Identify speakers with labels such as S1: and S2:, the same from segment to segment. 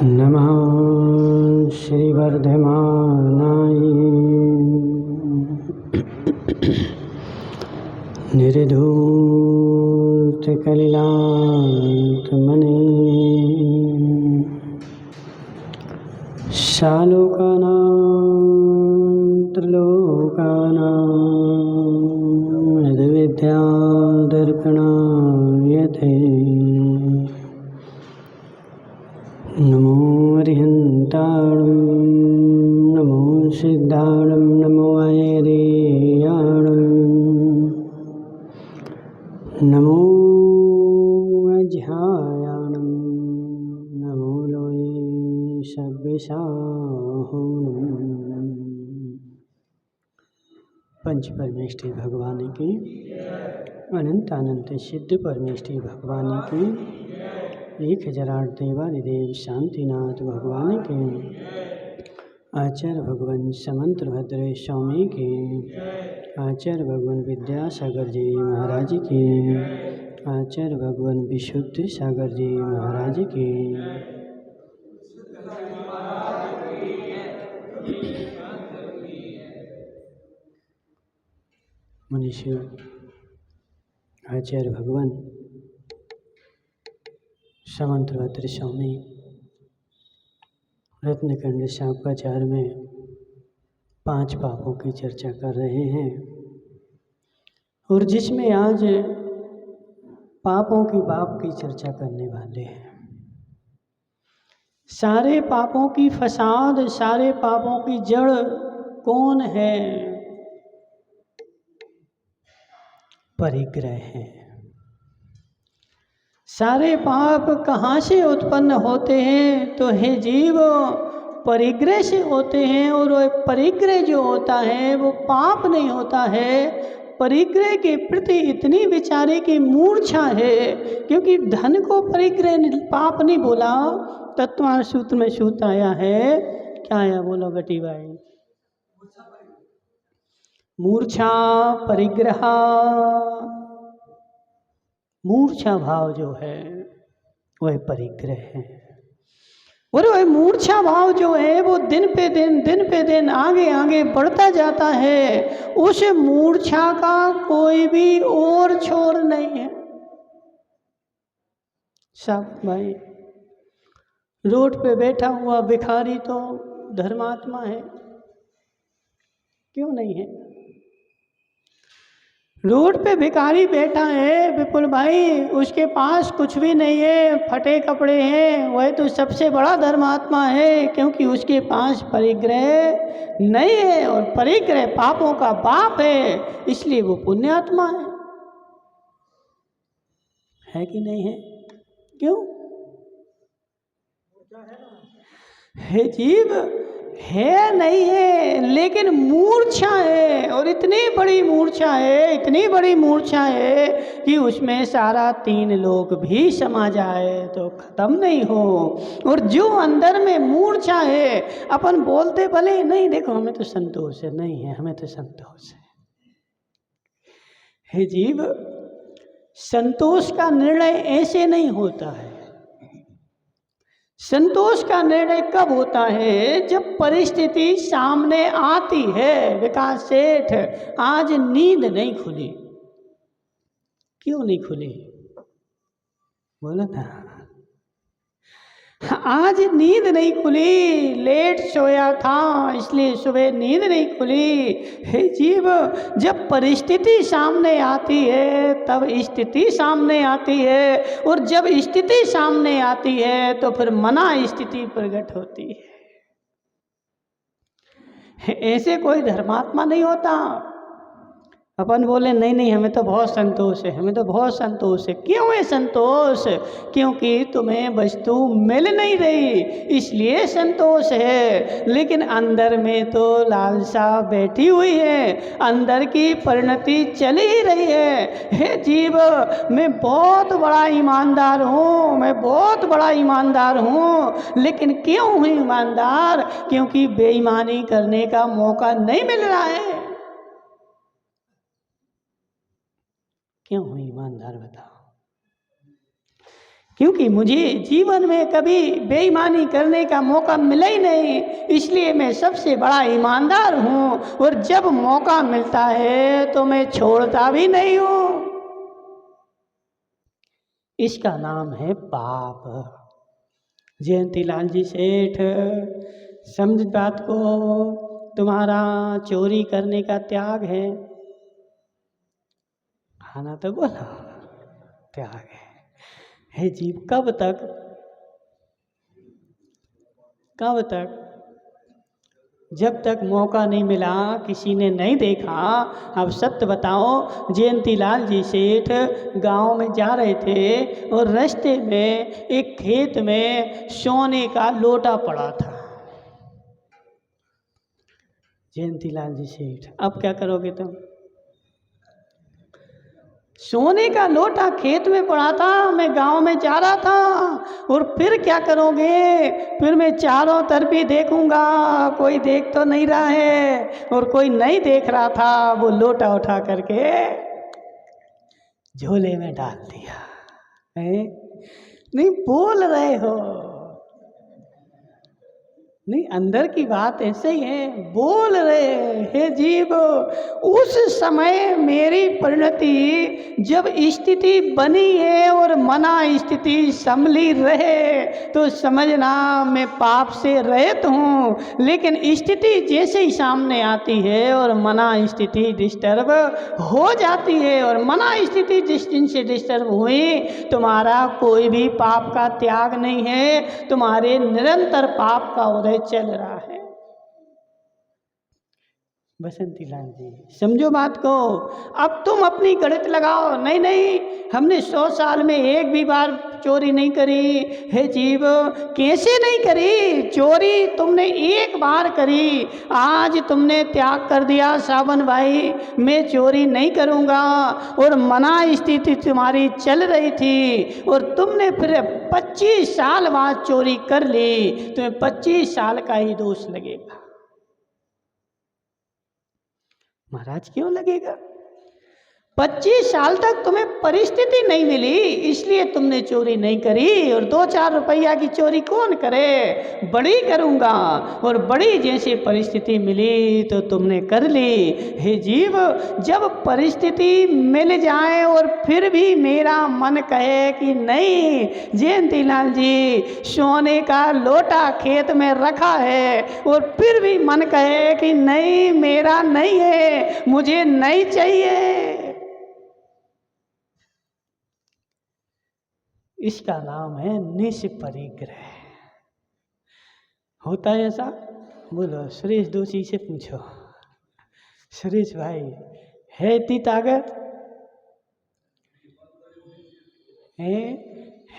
S1: नमः श्रीवर्धमानाय निर्धूतकलिलात्मने शालोकानां त्रिलोकानां यद्विद्यादर्पणाय ते नमो अरिहन्ताणं नमो सिद्धाणं नमो आयर्याणं नमो अज्ञायाणं नमो लोये सव्यसाहूणम्। पंच परमेष्ठी भगवान की, अनंत अनंत सिद्ध परमेष्ठी भगवान की, 1008 देवादिदेव शांतिनाथ भगवान के, आचार्य भगवान समंतभद्र स्वामी के, आचार्य भगवान विद्यासागर जी महाराज के, आचार्य भगवान विशुद्ध सागर जी महाराज के, मनुष्य आचार्य भगवान समंतभद्र स्वामी रत्नखंड शाखाचार में 5 पापों की चर्चा कर रहे हैं और जिसमें आज पापों की बाप की चर्चा करने वाले हैं। सारे पापों की फसाद, सारे पापों की जड़ कौन है? परिग्रह है। सारे पाप कहाँ से उत्पन्न होते हैं? तो हे जीव, परिग्रह से होते हैं। और वो परिग्रह जो होता है वो पाप नहीं होता है। परिग्रह के प्रति इतनी बेचारे की मूर्छा है, क्योंकि धन को परिग्रह पाप नहीं बोला। तत्वार सूत्र में सूत्र आया है, क्या आया बोलो बेटी भाई? मूर्छा परिग्रह। मूर्छा भाव जो है वह परिग्रह है। और वह मूर्छा भाव जो है वो दिन पे दिन आगे आगे बढ़ता जाता है। उस मूर्छा का कोई भी और छोर नहीं है। सब भाई, रोड पे बैठा हुआ भिखारी तो धर्मात्मा है, क्यों नहीं है? रोड पे भिखारी बैठा है विपुल भाई, उसके पास कुछ भी नहीं है, फटे कपड़े हैं, वह तो सबसे बड़ा धर्मात्मा है, क्योंकि उसके पास परिग्रह नहीं है। और परिग्रह पापों का बाप है, इसलिए वो पुण्यात्मा है कि नहीं है? क्यों है जीव? है नहीं है, लेकिन मूर्छा है। और इतनी बड़ी मूर्छा है, इतनी बड़ी मूर्छा है कि उसमें सारा 3 लोक भी समा जाए तो खत्म नहीं हो। और जो अंदर में मूर्छा है, अपन बोलते भले नहीं, देखो हमें तो संतोष है, नहीं है हमें तो संतोष है जीव। संतोष का निर्णय ऐसे नहीं होता है। संतोष का निर्णय कब होता है? जब परिस्थिति सामने आती है। विकास सेठ, आज नींद नहीं खुली। क्यों नहीं खुली? बोला था आज नींद नहीं खुली, लेट सोया था इसलिए सुबह नींद नहीं खुली। हे जीव, जब परिस्थिति सामने आती है तब स्थिति सामने आती है, और जब स्थिति सामने आती है तो फिर मना स्थिति प्रकट होती है। ऐसे कोई धर्मात्मा नहीं होता। अपन बोले नहीं नहीं हमें तो बहुत संतोष है, हमें तो बहुत संतोष है। क्यों है संतोष? क्योंकि तुम्हें वस्तु मिल नहीं रही, इसलिए संतोष है। लेकिन अंदर में तो लालसा बैठी हुई है, अंदर की परिणति चल ही रही है। हे जीव, मैं बहुत बड़ा ईमानदार हूँ, मैं बहुत बड़ा ईमानदार हूँ। लेकिन क्यों हूँ ईमानदार? क्योंकि बेईमानी करने का मौका नहीं मिल रहा है। क्यों हूँ ईमानदार? बताओ। क्योंकि मुझे जीवन में कभी बेईमानी करने का मौका मिला ही नहीं, इसलिए मैं सबसे बड़ा ईमानदार हूँ और जब मौका मिलता है तो मैं छोड़ता भी नहीं हूँ। इसका नाम है पाप। जयंतीलाल जी सेठ, समझ बात को, तुम्हारा चोरी करने का त्याग है। खाना तो बोला त्याग है जीव। कब तक, कब तक? जब तक मौका नहीं मिला, किसी ने नहीं देखा। अब सत्य बताओ, जयंतीलाल जी सेठ गांव में जा रहे थे और रास्ते में एक खेत में सोने का लोटा पड़ा था। जयंतीलाल जी सेठ, अब क्या करोगे तुम? सोने का लोटा खेत में पड़ा था, मैं गांव में जा रहा था और फिर क्या करोगे? फिर मैं चारों तरफ ही देखूंगा, कोई देख तो नहीं रहा है, और कोई नहीं देख रहा था। वो लोटा उठा करके झोले में डाल दिया। है? नहीं बोल रहे हो? नहीं, अंदर की बात ऐसे ही है, बोल रहे हे जीव। उस समय मेरी परिणति जब स्थिति बनी है और मना स्थिति संभली रहे तो समझना मैं पाप से रहित हूँ। लेकिन स्थिति जैसे ही सामने आती है और मना स्थिति डिस्टर्ब हो जाती है, और मना स्थिति जिस दिन से डिस्टर्ब हुई, तुम्हारा कोई भी पाप का त्याग नहीं है, तुम्हारे निरंतर पाप का उदय चल रहा है। बसंतीलाल जी, समझो बात को। अब तुम अपनी गणित लगाओ, नहीं नहीं हमने 100 साल में एक भी बार चोरी नहीं करी। हे जीव, कैसे नहीं करी? चोरी तुमने एक बार करी, आज तुमने त्याग कर दिया। सावन भाई, मैं चोरी नहीं करूँगा, और मना स्थिति तुम्हारी चल रही थी और तुमने फिर 25 साल बाद चोरी कर ली, तुम्हें 25 साल का ही दोष लगेगा। महाराज, क्यों लगेगा? 25 साल तक तुम्हें परिस्थिति नहीं मिली, इसलिए तुमने चोरी नहीं करी। और 2-4 रुपया की चोरी कौन करे? बड़ी करूँगा, और बड़ी जैसी परिस्थिति मिली तो तुमने कर ली। हे जीव, जब परिस्थिति मिल जाए और फिर भी मेरा मन कहे कि नहीं जयंतीलाल जी, सोने का लोटा खेत में रखा है, और फिर भी मन कहे कि नहीं मेरा नहीं है, मुझे नहीं चाहिए, इसका नाम है निष्परिग्रह। होता है ऐसा? बोलो, सुरेश दोषी से पूछो। सुरेश भाई, है इतनी ताकत?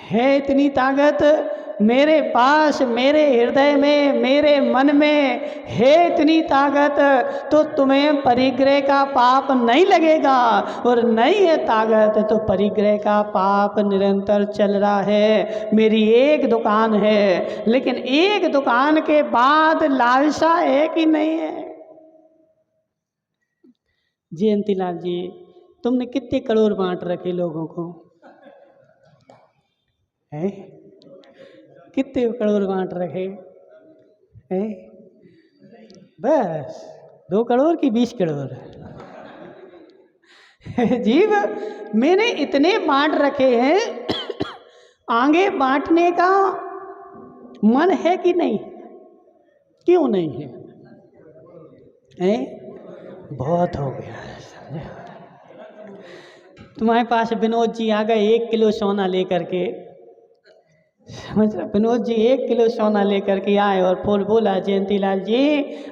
S1: है इतनी ताकत मेरे पास, मेरे हृदय में, मेरे मन में है इतनी ताकत, तो तुम्हें परिग्रह का पाप नहीं लगेगा। और नहीं है ताकत तो परिग्रह का पाप निरंतर चल रहा है। मेरी एक दुकान है, लेकिन एक दुकान के बाद लालसा है कि नहीं है? जयंतीलाल जी, तुमने कितने करोड़ बांट रखे लोगों को? है? कितने करोड़ बांट रखे हैं? बस 2 करोड़ की 20 करोड़? जीव, मैंने इतने बांट रखे हैं, आगे बांटने का मन है कि नहीं? क्यों नहीं है? बहुत हो गया। तुम्हारे पास विनोद जी आ गए 1 किलो सोना लेकर के, समझ रहे? विनोद जी 1 किलो सोना लेकर के आए और फूल बोला, जयंतीलाल जी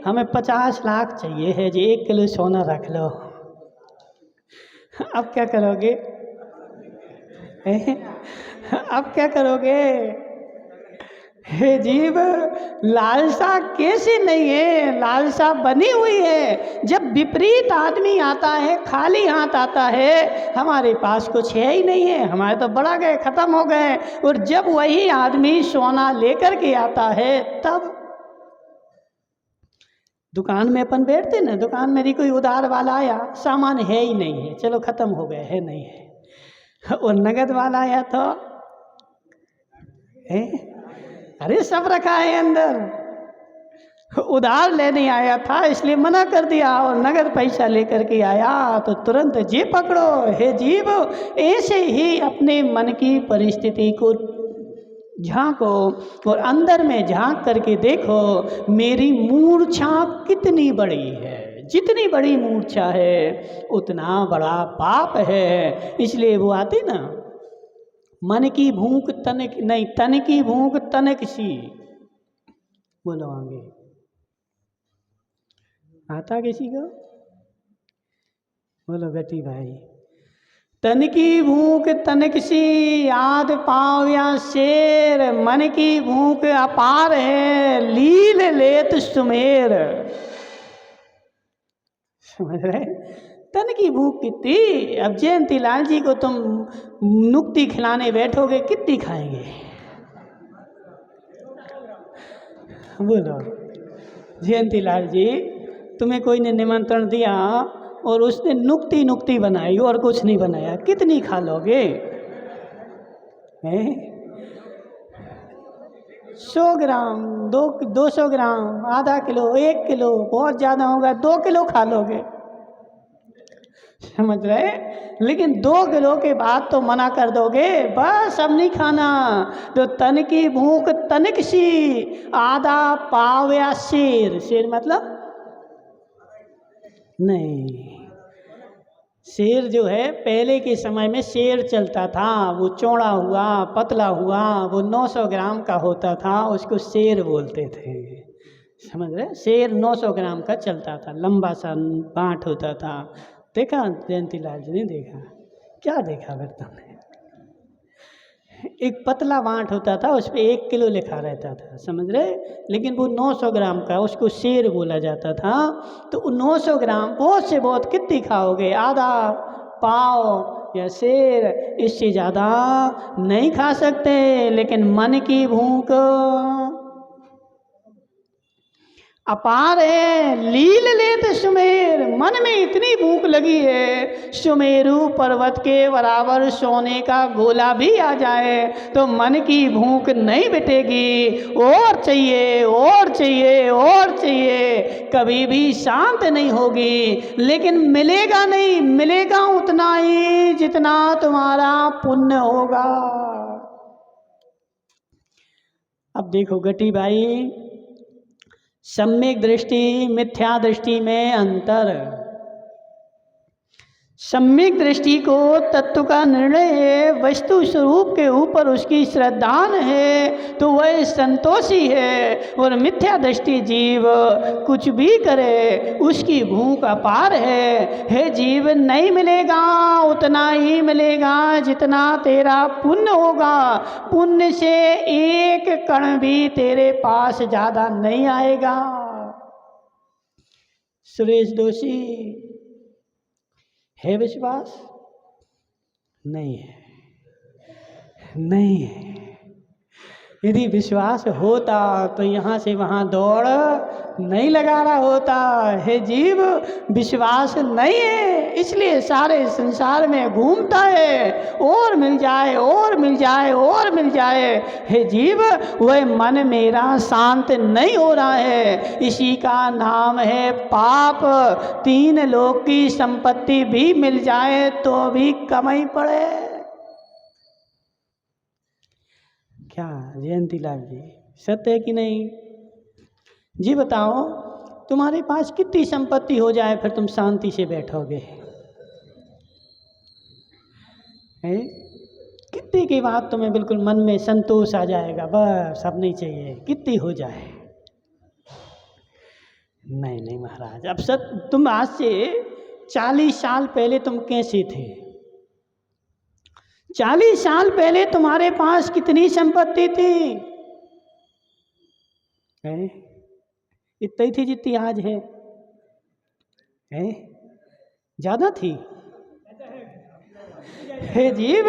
S1: हमें 50 लाख चाहिए है जी, 1 किलो सोना रख लो। अब क्या करोगे? अब क्या करोगे? हे जीव, लालसा कैसे नहीं है? लालसा बनी हुई है। जब विपरीत आदमी आता है, खाली हाथ आता है, हमारे पास कुछ है ही नहीं है, हमारे तो बढ़ा गए, खत्म हो गए, और जब वही आदमी सोना लेकर के आता है, तब दुकान में अपन बैठते ना, दुकान मेरी कोई उधार वाला आया, सामान है ही नहीं है, चलो खत्म हो गया, है नहीं है। और नगद वाला आया तो है? अरे सब रखा है अंदर। उधार लेने आया था इसलिए मना कर दिया, और नगद पैसा लेकर के आया तो तुरंत जी पकड़ो। हे जीव, ऐसे ही अपने मन की परिस्थिति को झांको और अंदर में झांक करके देखो मेरी मूर्छा कितनी बड़ी है। जितनी बड़ी मूर्छा है उतना बड़ा पाप है। इसलिए वो आती ना, मन की भूख तनिक नहीं, तन की भूख तनिक सी। बोलो आगे, आता किसी को? बोलो गटी भाई। तन की भूख तनिक सी, याद पाओ या शेर, मन की भूख अपार है, लील लेत सुमेर। समझ रहे? तन की भूख कितनी। अब जयंती लाल जी को तुम नुक्ति खिलाने बैठोगे, कितनी खाएंगे? बोलो जयंती लाल जी, तुम्हें कोई ने निमंत्रण दिया और उसने नुक्ति नुक्ति बनाई और कुछ नहीं बनाया, कितनी खा लोगे? 100 ग्राम, 200 ग्राम, आधा किलो, 1 किलो, बहुत ज़्यादा होगा 2 किलो खा लोगे। समझ रहे? लेकिन 2 किलो के बाद तो मना कर दोगे, बस अब नहीं खाना। तो तन की भूख तनिक सी, आधा पाव या शेर। शेर मतलब नहीं, शेर जो है पहले के समय में शेर चलता था, वो चौड़ा हुआ पतला हुआ, वो 900 ग्राम का होता था, उसको शेर बोलते थे। समझ रहे? शेर 900 ग्राम का चलता था, लंबा सा बाँट होता था। देखा जयंती लाल जी ने? देखा? क्या देखा फिर तुमने? एक पतला बाँट होता था, उस पर 1 किलो लिखा रहता था। समझ रहे? लेकिन वो 900 ग्राम का, उसको शेर बोला जाता था। तो 900 ग्राम बहुत से बहुत कितनी खाओगे? आधा पाव या शेर, इससे ज़्यादा नहीं खा सकते। लेकिन मन की भूख अपार है, लील लेत सुमेर। मन में इतनी भूख लगी है, सुमेरु पर्वत के बराबर सोने का गोला भी आ जाए तो मन की भूख नहीं मिटेगी। और चाहिए, और चाहिए, और चाहिए, कभी भी शांत नहीं होगी। लेकिन मिलेगा नहीं, मिलेगा उतना ही जितना तुम्हारा पुण्य होगा। अब देखो गटी भाई, सम्यक दृष्टि मिथ्या दृष्टि में अंतर। सम्यक दृष्टि को तत्व का निर्णय है, वस्तु स्वरूप के ऊपर उसकी श्रद्धान है तो वह संतोषी है। और मिथ्या दृष्टि जीव कुछ भी करे उसकी भूख अपार है। हे जीव, नहीं मिलेगा, उतना ही मिलेगा जितना तेरा पुण्य होगा। पुण्य से एक कण भी तेरे पास ज़्यादा नहीं आएगा। सुरेश दोषी, है विश्वास? नहीं है, नहीं है। यदि विश्वास होता तो यहाँ से वहाँ दौड़ नहीं लगा रहा होता। हे जीव, विश्वास नहीं है, इसलिए सारे संसार में घूमता है, और मिल जाए, और मिल जाए, और मिल जाए। हे जीव, वह मन मेरा शांत नहीं हो रहा है, इसी का नाम है पाप। 3 लोक की संपत्ति भी मिल जाए तो भी कम ही पड़े। क्या जयंती लाल जी, सत्य है कि नहीं? जी बताओ, तुम्हारे पास कितनी संपत्ति हो जाए फिर तुम शांति से बैठोगे? है? कितनी की बात तुम्हें बिल्कुल मन में संतोष आ जाएगा, बस अब नहीं चाहिए, कितनी हो जाए? नहीं नहीं महाराज, अब तुम आज से 40 साल पहले तुम कैसे थे? 40 साल पहले तुम्हारे पास कितनी संपत्ति थी? इतनी थी जितनी आज है? ज़्यादा थी? हे जीव,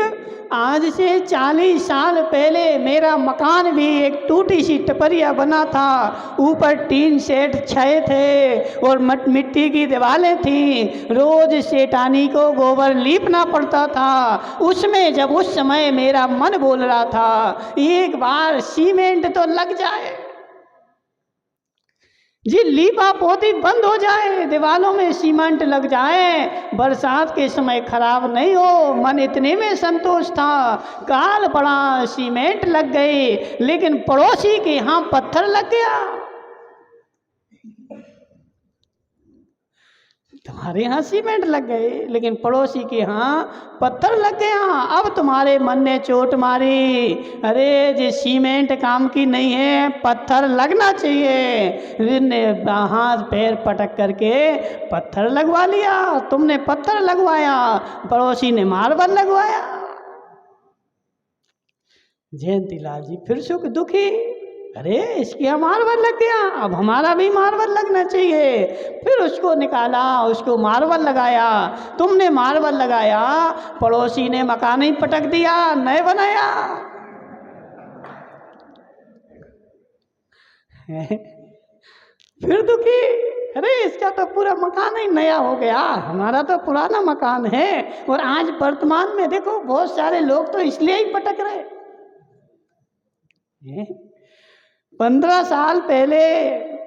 S1: आज से 40 साल पहले मेरा मकान भी एक टूटी सी टपरिया बना था। ऊपर टीन शेड छाए थे और मिट्टी की दीवारें थी। रोज सेठानी को गोबर लीपना पड़ता था। उसमें जब उस समय मेरा मन बोल रहा था एक बार सीमेंट तो लग जाए जी, लीपा पोती बंद हो जाए, दीवालों में सीमेंट लग जाए, बरसात के समय खराब नहीं हो। मन इतने में संतोष था। काल पड़ा, सीमेंट लग गई, लेकिन पड़ोसी के यहाँ पत्थर लग गया। तुम्हारे यहाँ सीमेंट लग गए, लेकिन पड़ोसी के यहाँ पत्थर लग गया। अब तुम्हारे मन ने चोट मारी, अरे ये सीमेंट काम की नहीं है, पत्थर लगना चाहिए। ने हाथ पैर पटक करके पत्थर लगवा लिया। तुमने पत्थर लगवाया, पड़ोसी ने मार्बल लगवाया। जयंतीलाल जी फिर सुख दुखी, अरे इसके यहाँ मार्बल लग गया, अब हमारा भी मार्बल लगना चाहिए। फिर उसको निकाला, उसको मार्बल लगाया। तुमने मार्बल लगाया, पड़ोसी ने मकान ही पटक दिया, नए बनाया। फिर दुखी, अरे इसका तो पूरा मकान ही नया हो गया, हमारा तो पुराना मकान है। और आज वर्तमान में देखो बहुत सारे लोग तो इसलिए ही पटक रहे। 15 साल पहले,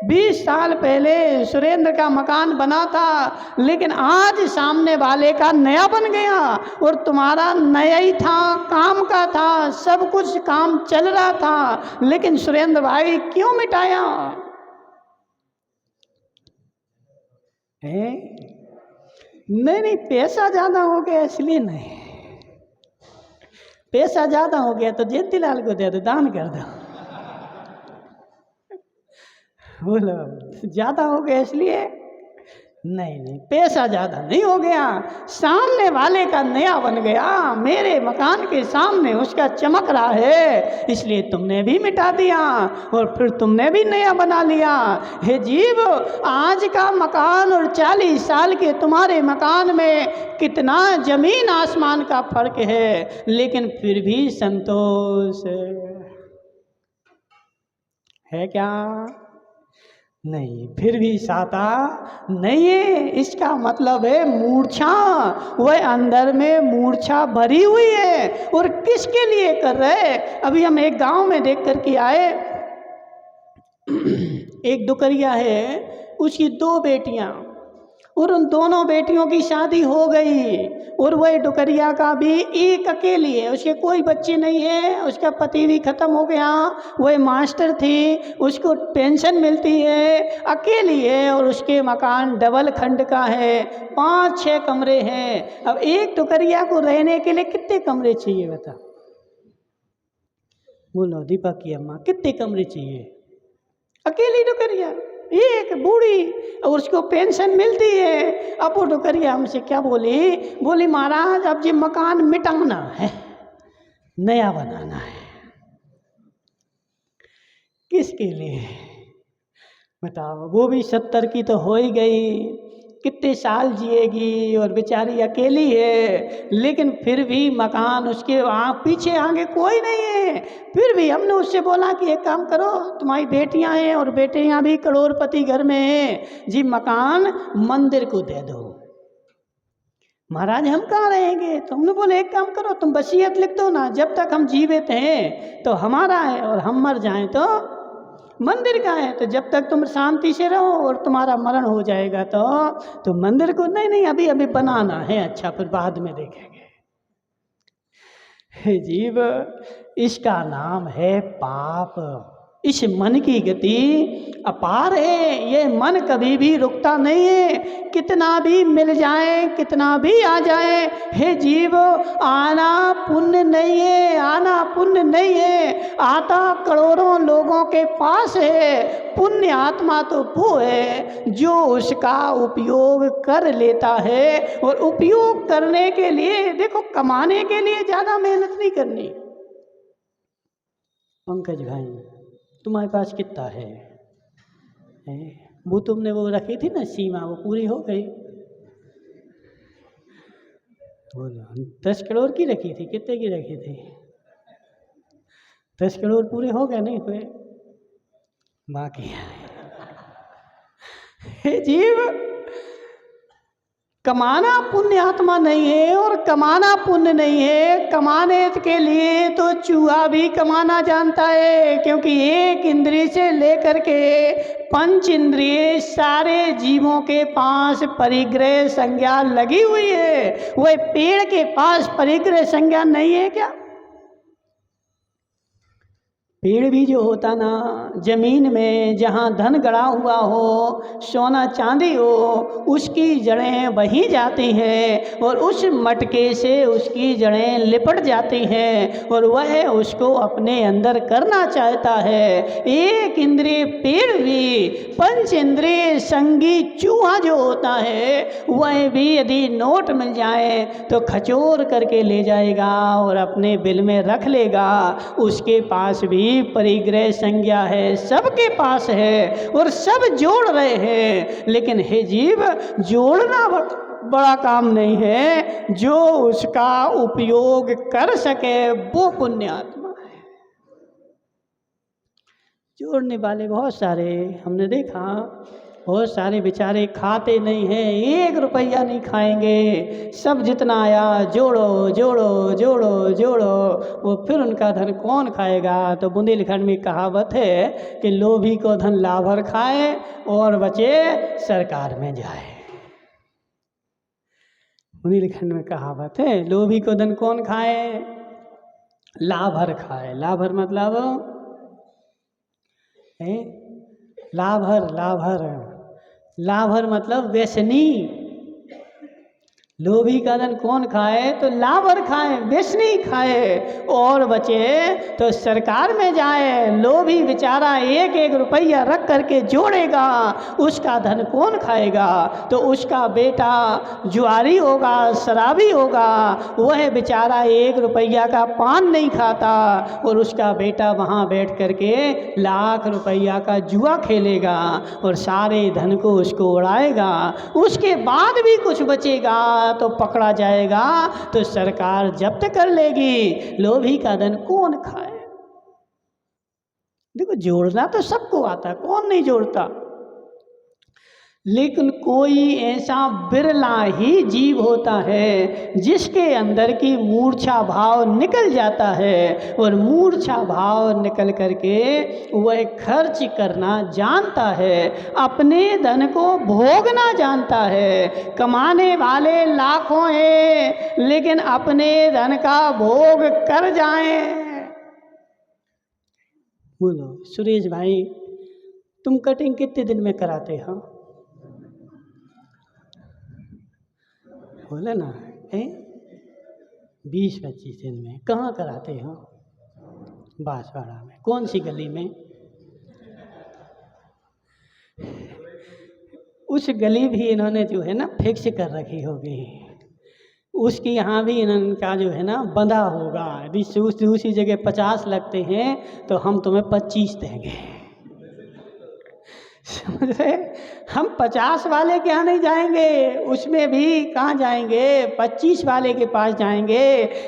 S1: 20 साल पहले सुरेंद्र का मकान बना था, लेकिन आज सामने वाले का नया बन गया। और तुम्हारा नया ही था, काम का था, सब कुछ काम चल रहा था, लेकिन सुरेंद्र भाई क्यों मिटाया? नहीं, पैसा ज्यादा हो गया इसलिए नहीं। पैसा ज्यादा हो गया तो जयंतीलाल को दे दो, दान कर दो। बोलो ज्यादा हो गया इसलिए नहीं, पैसा ज्यादा नहीं हो गया, सामने वाले का नया बन गया। मेरे मकान के सामने उसका चमक रहा है, इसलिए तुमने भी मिटा दिया और फिर तुमने भी नया बना लिया। हे जीव, आज का मकान और 40 साल के तुम्हारे मकान में कितना जमीन आसमान का फर्क है, लेकिन फिर भी संतोष है क्या? नहीं, फिर भी साता नहीं है। इसका मतलब है मूर्छा, वह अंदर में मूर्छा भरी हुई है। और किसके लिए कर रहे? अभी हम एक गांव में देख कर के आए, एक दुकरिया है, उसकी 2 बेटियां, और उन दोनों बेटियों की शादी हो गई। और वह डुकरिया का भी एक अकेली है, उसके कोई बच्चे नहीं है, उसका पति भी खत्म हो गया, वह मास्टर थी, उसको पेंशन मिलती है, अकेली है। और उसके मकान डबल खंड का है, 5-6 कमरे हैं। अब एक डुकरिया को रहने के लिए कितने कमरे चाहिए बता? बोलो दीपक की अम्मा, कितने कमरे चाहिए? अकेली डुकरिया, एक बूढ़ी, और उसको पेंशन मिलती है। अब वो डुकरिया हमसे क्या बोली महाराज अब ये मकान मिटाना है, नया बनाना है। किसके लिए बताओ? वो भी 70 की तो हो ही गई, कितने साल जिएगी, और बेचारी अकेली है, लेकिन फिर भी मकान उसके पीछे आगे कोई नहीं है। फिर भी हमने उससे बोला कि एक काम करो, तुम्हारी बेटियां हैं और बेटियां भी करोड़पति घर में हैं जी, मकान मंदिर को दे दो। महाराज हम कहाँ रहेंगे? तो हमने बोले एक काम करो, तुम वसीयत लिख दो ना, जब तक हम जीवित हैं तो हमारा है, और हम मर जाएं तो मंदिर का है। तो जब तक तुम शांति से रहो और तुम्हारा मरण हो जाएगा तो मंदिर को नहीं अभी बनाना है, अच्छा फिर बाद में देखेंगे। हे जीव, इसका नाम है पाप। इस मन की गति अपार है, ये मन कभी भी रुकता नहीं है, कितना भी मिल जाए, कितना भी आ जाए। हे जीव, आना पुण्य नहीं है, आना पुण्य नहीं है, आता करोड़ों लोगों के पास है। पुण्य आत्मा तो वो है जो उसका उपयोग कर लेता है। और उपयोग करने के लिए देखो, कमाने के लिए ज़्यादा मेहनत नहीं करनी। पंकज भाई, तुम्हारे पास कितना है? वो तुमने वो रखी थी ना सीमा, वो पूरी हो गई? बोलो 10 करोड़ की रखी थी, कितने की रखी थी? 10 करोड़ पूरे हो गए नहीं हुए? बाकी हे जीव, कमाना पुण्य आत्मा नहीं है और कमाना पुण्य नहीं है। कमाने के लिए तो चूहा भी कमाना जानता है, क्योंकि एक इंद्रिय से लेकर के 5 इंद्रिय सारे जीवों के पास परिग्रह संज्ञा लगी हुई है। वह पेड़ के पास परिग्रह संज्ञा नहीं है क्या? पेड़ भी जो होता ना, जमीन में जहाँ धन गड़ा हुआ हो, सोना चांदी हो, उसकी जड़ें बही जाती हैं और उस मटके से उसकी जड़ें लिपट जाती हैं और वह उसको अपने अंदर करना चाहता है। एक इंद्रिय पेड़ भी 5 इंद्रिय संगी चूहा जो होता है, वह भी यदि नोट मिल जाए तो खचोर करके ले जाएगा और अपने बिल में रख लेगा। उसके पास भी परिग्रह संज्ञा है, सबके पास है और सब जोड़ रहे हैं। लेकिन हे जीव, जोड़ना बड़ा काम नहीं है, जो उसका उपयोग कर सके वो पुण्यात्मा है। जोड़ने वाले बहुत सारे हमने देखा, बहुत सारे बेचारे खाते नहीं हैं, 1 रुपया नहीं खाएंगे, सब जितना आया जोड़ो जोड़ो जोड़ो जोड़ो, वो फिर उनका धन कौन खाएगा? तो बुंदेलखंड में कहावत है कि लोभी को धन लाभर खाए और बचे सरकार में जाए। बुंदेलखंड में कहावत है, लोभी को धन कौन खाए? लाभर खाए। लाभर मतलब है लाभर, लाभर लाभर मतलब व्यसनी। लोभी का धन कौन खाए? तो लाभर खाए, व्यसनी खाए और बचे तो सरकार में जाए। लोभी बेचारा 1-1 रुपया रख करके जोड़ेगा, उसका धन कौन खाएगा? तो उसका बेटा जुआरी होगा, शराबी होगा, वह बेचारा 1 रुपया का पान नहीं खाता और उसका बेटा वहाँ बैठ करके लाख रुपया का जुआ खेलेगा और सारे धन को उसको उड़ाएगा। उसके बाद भी कुछ बचेगा तो पकड़ा जाएगा तो सरकार जब्त कर लेगी। लोभी का धन कौन खाए? देखो, जोड़ना तो सबको आता है, कौन नहीं जोड़ता, लेकिन कोई ऐसा बिरला ही जीव होता है जिसके अंदर की मूर्छा भाव निकल जाता है और मूर्छा भाव निकल करके वह खर्च करना जानता है, अपने धन को भोगना जानता है। कमाने वाले लाखों हैं लेकिन अपने धन का भोग कर जाएं। बोलो सुरेश भाई, तुम कटिंग कितने दिन में कराते हो? बोले ना, 20-25 दिन में। कहाँ कराते हो? बांसवाड़ा में। कौन सी गली में? उस गली भी इन्होंने जो है ना फिक्स कर रखी होगी, उसकी यहाँ भी इनका जो है ना बंधा होगा। यदि दूसरी जगह 50 लगते हैं तो हम तुम्हें 25 देंगे। समझ रहे? हम 50 वाले के यहाँ नहीं जाएंगे, उसमें भी कहाँ जाएंगे, 25 वाले के पास जाएंगे।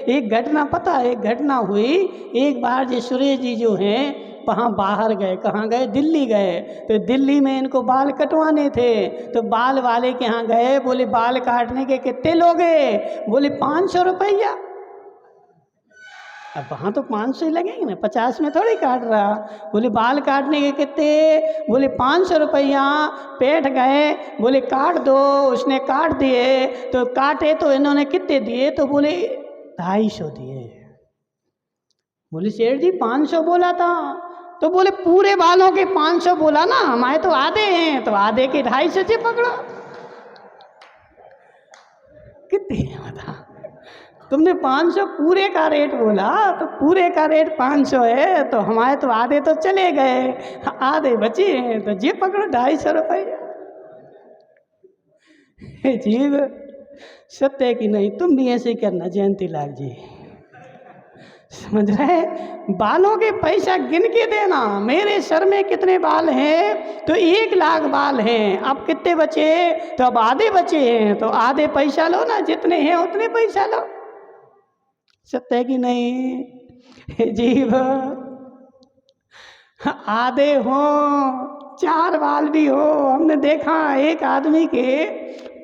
S1: एक घटना पता है, एक घटना हुई एक बार, जो सुरेश जी जो हैं वहाँ बाहर गए, कहाँ गए? दिल्ली गए। तो दिल्ली में इनको बाल कटवाने थे, तो बाल वाले के यहाँ गए, बोले बाल काटने के कितने लोगे? बोले 500 रुपया। अब वहाँ तो 500 ही लगेंगे ना, 50 में थोड़ी काट रहा। बोले बाल काटने के कितने? बोले 500 रुपया। बैठ गए, बोले काट दो। उसने काट दिए। तो काटे तो इन्होंने कितने दिए? तो बोले 250 दिए। बोले सेठ जी 500 बोला था। तो बोले पूरे बालों के 500 बोला ना, हमारे तो आधे हैं, तो आधे के 250 से पकड़ो। कितने बता, तुमने 500 पूरे का रेट बोला, तो पूरे का रेट 500 है, तो हमारे तो आधे तो चले गए, आधे बचे हैं, तो ये पकड़ो 250 रुपया। जीव सत्य कि नहीं? तुम भी ऐसे ही करना जयंती लाल जी, समझ रहे? बालों के पैसा गिन के देना, मेरे सर में कितने बाल हैं, तो 1,00,000 बाल हैं, अब कितने बचे, तो अब आधे बचे हैं, तो आधे पैसा लो ना, जितने हैं उतने पैसा लो। सत्य है कि नहीं? जीव आधे हो, 4 बाल भी हो, हमने देखा एक आदमी के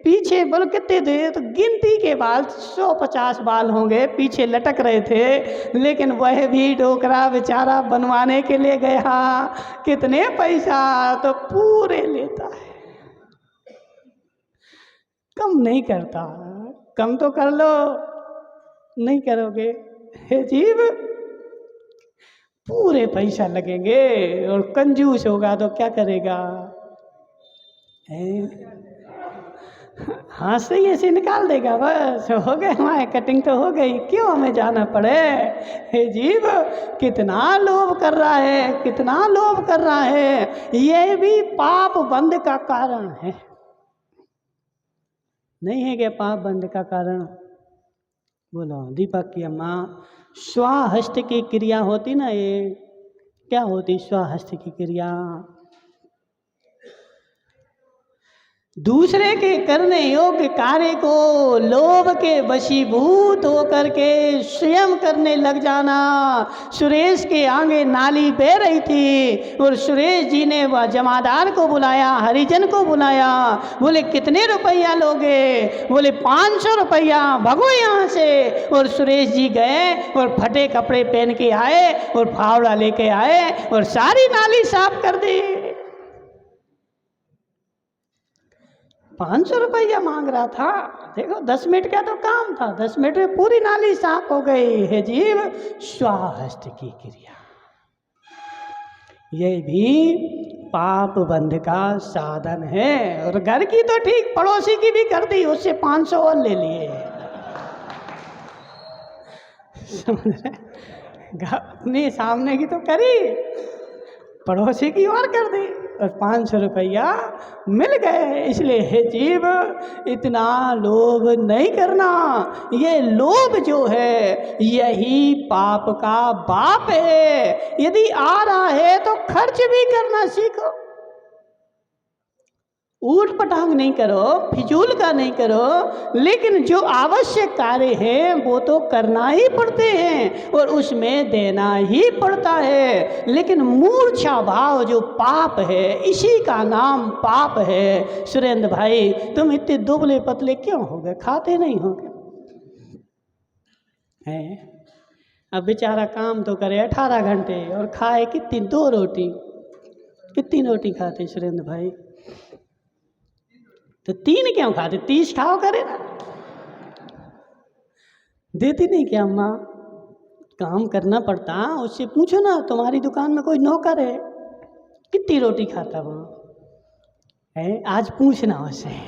S1: पीछे बोलो कितने थे, तो गिनती के बाल 150 बाल होंगे पीछे लटक रहे थे, लेकिन वह भी डोकरा बेचारा बनवाने के लिए गया, कितने पैसा, तो पूरे लेता है, कम नहीं करता। कम तो कर लो, नहीं करोगे, हे जीव पूरे पैसा लगेंगे, और कंजूस होगा तो क्या करेगा? हाँ सही ऐसे निकाल देगा, बस हो गए, हमारे कटिंग तो हो गई, क्यों हमें जाना पड़े? हे जीव कितना लोभ कर रहा है, कितना लोभ कर रहा है, ये भी पाप बंध का कारण है। नहीं है क्या पाप बंध का कारण? बोलो दीपक की अम्मा, स्वाहस्त की क्रिया होती ना, ये क्या होती स्वाहस्त की क्रिया? दूसरे के करने योग्य कार्य को लोभ के वशीभूत होकर के स्वयं करने लग जाना। सुरेश के आगे नाली बह रही थी और सुरेश जी ने वह जमादार को बुलाया, हरिजन को बुलाया, बोले कितने रुपया लोगे? बोले 500 रुपया, भगो यहाँ से। और सुरेश जी गए और फटे कपड़े पहन के आए और फावड़ा लेके आए और सारी नाली साफ कर दी। 500 रुपया मांग रहा था, देखो 10 मिनट का तो काम था, 10 मिनट में पूरी नाली साफ हो गई। है जीव स्वाहस्त की क्रिया, ये भी पाप बंध का साधन है। और घर की तो ठीक, पड़ोसी की भी कर दी, उससे 500 और ले लिए। समझ रहे? अपने सामने की तो करी, पड़ोसी की और कर दी और 500 रुपया मिल गए। इसलिए हे जीव इतना लोभ नहीं करना, ये लोभ जो है यही पाप का बाप है। यदि आ रहा है तो खर्च भी करना सीखो, ऊट पटांग नहीं करो, फिजूल का नहीं करो, लेकिन जो आवश्यक कार्य है वो तो करना ही पड़ते हैं और उसमें देना ही पड़ता है। लेकिन मूर्छा भाव जो पाप है, इसी का नाम पाप है। सुरेंद्र भाई तुम इतने दुबले पतले क्यों हो गए, खाते नहीं हो गए हैं? अब बेचारा काम तो करे 18 घंटे और खाए कितनी, 2 रोटी, कितनी रोटी खाते सुरेंद्र भाई? तो 3 क्यों खाते, 30 खाओ करे ना। देती नहीं क्या अम्मा? काम करना पड़ता, उससे पूछो ना, तुम्हारी दुकान में कोई नौकर है, कितनी रोटी खाता वहाँ है? आज पूछना उससे।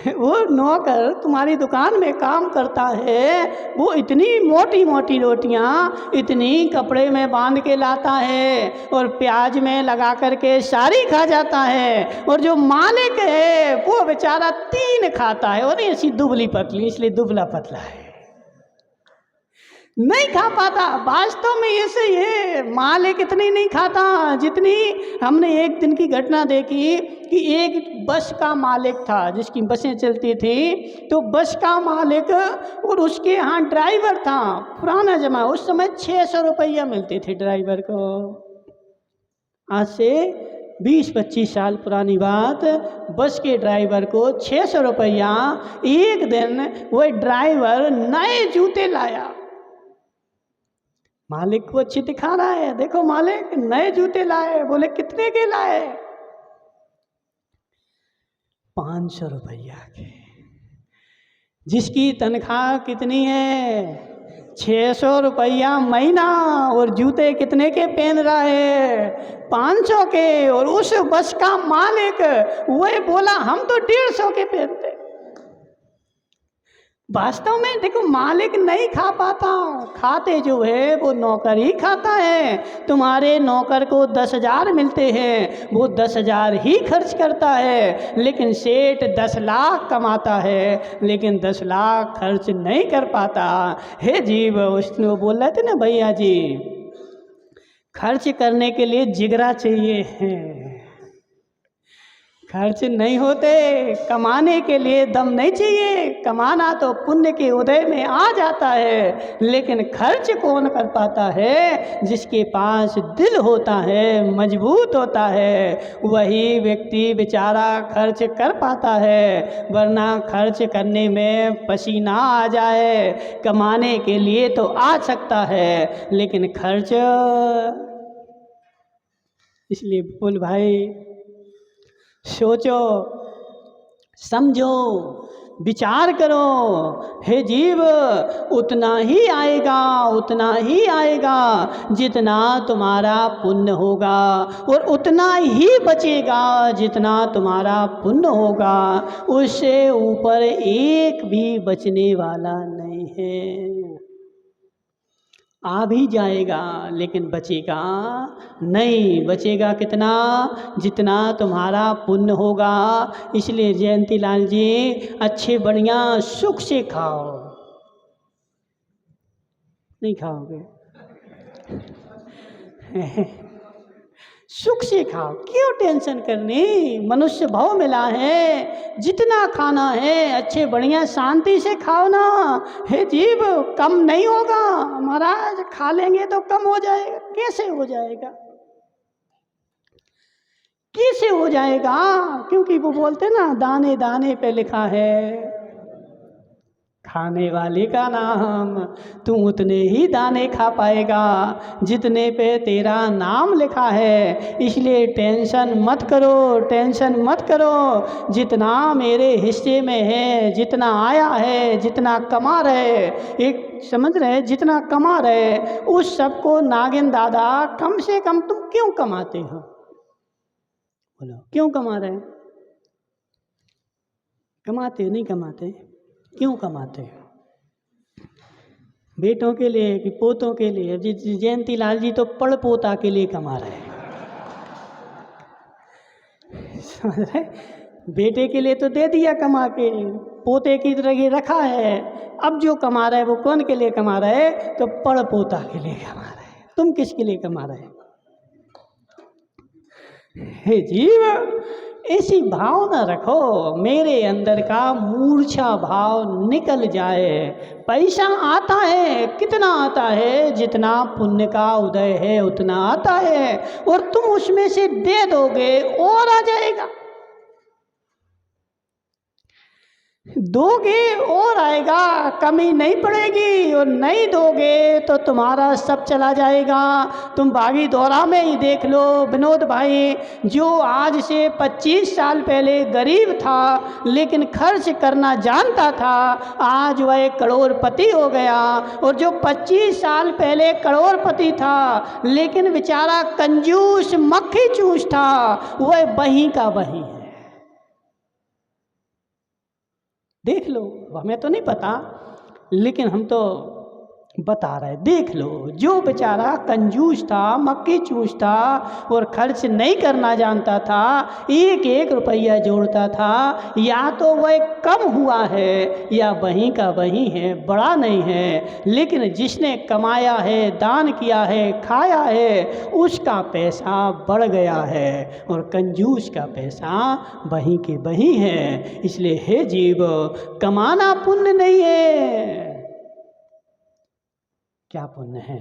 S1: वो नौकर तुम्हारी दुकान में काम करता है, वो इतनी मोटी मोटी रोटियां इतनी कपड़े में बांध के लाता है और प्याज में लगा करके सारी खा जाता है। और जो मालिक है वो बेचारा 3 खाता है, और ऐसी दुबली पतली, इसलिए दुबला पतला है, नहीं खा पाता। वास्तव में ऐसे ये मालिक इतनी नहीं खाता जितनी हमने एक दिन की घटना देखी कि एक बस का मालिक था, जिसकी बसें चलती थी, तो बस का मालिक और उसके यहाँ ड्राइवर था। पुराना जमाना, उस समय 600 रुपया मिलते थे ड्राइवर को। आज से 20-25 साल पुरानी बात, बस के ड्राइवर को 600 रुपया। एक दिन वो ड्राइवर नए जूते लाया, मालिक को अच्छी दिखा रहा है, देखो मालिक नए जूते लाए। बोले कितने के लाए? 500 रुपया के। जिसकी तनख्वाह कितनी है? 600 रुपया महीना, और जूते कितने के पहन रहा है? 500 के। और उस बस का मालिक वही बोला हम तो 150 के पहनते। वास्तव में देखो, मालिक नहीं खा पाता, खाते जो है वो नौकर ही खाता है। तुम्हारे नौकर को 10,000 मिलते हैं, वो 10,000 ही खर्च करता है। लेकिन सेठ 10 लाख कमाता है, लेकिन 10 लाख खर्च नहीं कर पाता। हे जीव, उसने वो बोल रहे थे ना भैया जी, खर्च करने के लिए जिगरा चाहिए है, खर्च नहीं होते। कमाने के लिए दम नहीं चाहिए, कमाना तो पुण्य के उदय में आ जाता है, लेकिन खर्च कौन कर पाता है? जिसके पास दिल होता है, मजबूत होता है, वही व्यक्ति बेचारा खर्च कर पाता है। वरना खर्च करने में पसीना आ जाए, कमाने के लिए तो आ सकता है, लेकिन खर्च। इसलिए बोल भाई, सोचो, समझो, विचार करो। हे जीव, उतना ही आएगा, उतना ही आएगा जितना तुम्हारा पुण्य होगा, और उतना ही बचेगा जितना तुम्हारा पुण्य होगा। उससे ऊपर एक भी बचने वाला नहीं है। आ भी जाएगा लेकिन बचेगा नहीं। बचेगा कितना? जितना तुम्हारा पुण्य होगा। इसलिए जयंती लाल जी, अच्छे बढ़िया सुख से खाओ। नहीं खाओगे? सुख से खाओ, क्यों टेंशन करनी? मनुष्य भाव मिला है, जितना खाना है अच्छे बढ़िया शांति से खाओ ना। हे जीव, कम नहीं होगा महाराज, खा लेंगे तो कम हो जाएगा। कैसे हो जाएगा? कैसे हो जाएगा? क्योंकि वो बोलते ना, दाने दाने पे लिखा है खाने वाले का नाम। तू उतने ही दाने खा पाएगा जितने पे तेरा नाम लिखा है। इसलिए टेंशन मत करो, टेंशन मत करो। जितना मेरे हिस्से में है, जितना आया है, जितना कमा रहे, एक समझ रहे, जितना कमा रहे उस सबको नागिन दादा कम से कम तुम क्यों कमाते हो? बोलो, क्यों कमा रहे? कमाते नहीं कमाते? क्यों कमाते हो? बेटों के लिए कि पोतों के लिए? जयंती लाल जी तो पड़ पोता के लिए कमा रहे हैं। समझ रहे? बेटे के लिए तो दे दिया कमा के, पोते की तरह ये रखा है। अब जो कमा रहा है वो कौन के लिए कमा रहा है? तो पड़ पोता के लिए कमा रहा है। तुम किसके लिए कमा रहे हो? हे जीव, ऐसी भावना रखो, मेरे अंदर का मूर्छा भाव निकल जाए। पैसा आता है, कितना आता है? जितना पुण्य का उदय है उतना आता है, और तुम उसमें से दे दोगे और आ जाएगा। दोगे और आएगा, कमी नहीं पड़ेगी। और नहीं दोगे तो तुम्हारा सब चला जाएगा। तुम बागी दौरा में ही देख लो विनोद भाई, जो आज से 25 साल पहले गरीब था लेकिन खर्च करना जानता था, आज वह एक करोड़पति हो गया। और जो 25 साल पहले करोड़पति था लेकिन बेचारा कंजूस मक्खी चूस था, वह वहीं का वहीं है। देख लो, हमें तो नहीं पता लेकिन हम तो बता रहे। देख लो, जो बेचारा कंजूस था, मक्खी चूस था और खर्च नहीं करना जानता था, एक एक रुपया जोड़ता था, या तो वह कम हुआ है या वहीं का वहीं है, बड़ा नहीं है। लेकिन जिसने कमाया है, दान किया है, खाया है, उसका पैसा बढ़ गया है और कंजूस का पैसा वहीं के वहीं है। इसलिए हे जीव, कमाना पुण्य नहीं है। क्या पुण्य है?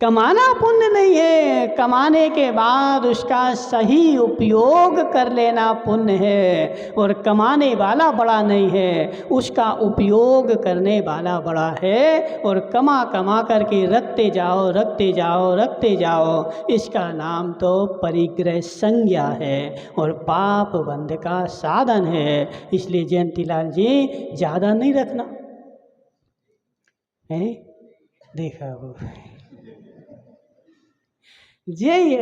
S1: कमाना पुण्य नहीं है, कमाने के बाद उसका सही उपयोग कर लेना पुण्य है। और कमाने वाला बड़ा नहीं है, उसका उपयोग करने वाला बड़ा है। और कमा कमा करके रखते जाओ, रखते जाओ, रखते जाओ, इसका नाम तो परिग्रह संज्ञा है और पाप बंध का साधन है। इसलिए जयंतीलाल जी, ज़्यादा नहीं रखना है। देखा वो ये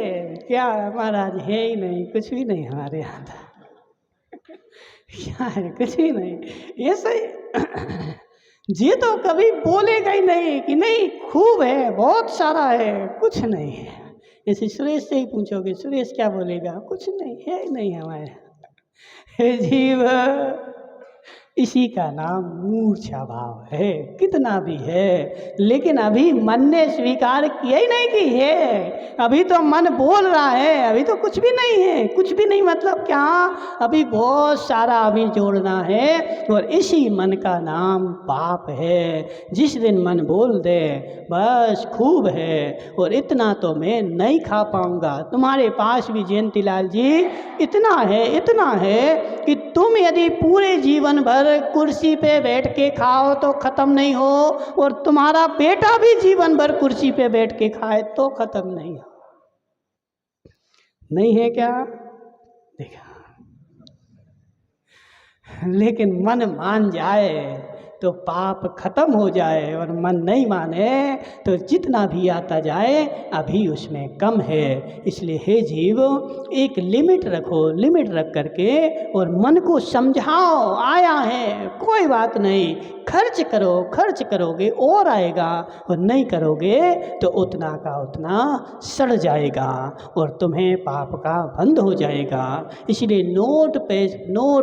S1: क्या महाराज, है ही नहीं, कुछ भी नहीं हमारे यहाँ था। क्या है, कुछ भी नहीं। ऐसे ये तो कभी बोलेगा ही नहीं कि नहीं खूब है, बहुत सारा है, कुछ नहीं है। ऐसे सुरेश से ही पूछोगे, सुरेश क्या बोलेगा, कुछ नहीं है, नहीं हमारे। हे जीव, इसी का नाम मूर्छा भाव है। कितना भी है, लेकिन अभी मन ने स्वीकार किया ही नहीं कि है। अभी तो मन बोल रहा है, अभी तो कुछ भी नहीं है। कुछ भी नहीं मतलब क्या, अभी बहुत सारा अभी जोड़ना है। और इसी मन का नाम पाप है। जिस दिन मन बोल दे बस खूब है और इतना तो मैं नहीं खा पाऊंगा, तुम्हारे पास भी जयंतीलाल जी इतना है कि तुम यदि पूरे जीवन भर कुर्सी पे बैठ के खाओ तो खत्म नहीं हो, और तुम्हारा बेटा भी जीवन भर कुर्सी पे बैठ के खाए तो खत्म नहीं हो। नहीं है क्या? देखा, लेकिन मन मान जाए तो पाप खत्म हो जाए, और मन नहीं माने तो जितना भी आता जाए अभी उसमें कम है। इसलिए हे जीव, एक लिमिट रखो, लिमिट रख करके और मन को समझाओ, आया है कोई बात नहीं, खर्च करो, खर्च करोगे और आएगा, और नहीं करोगे तो उतना का उतना सड़ जाएगा और तुम्हें पाप का बंध हो जाएगा। इसलिए नोट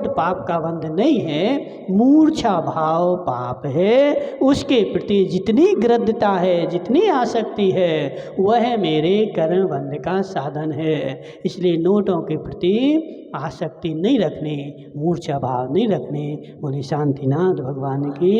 S1: पाप का बंध नहीं है, मूर्छा भाव पाप है। उसके प्रति जितनी ग्रद्धता है, जितनी आसक्ति है, वह मेरे कर्म बंध का साधन है। इसलिए नोटों के प्रति आसक्ति नहीं रखनी, मूर्छा भाव नहीं रखनी। बोले शांतिनाथ भगवान की।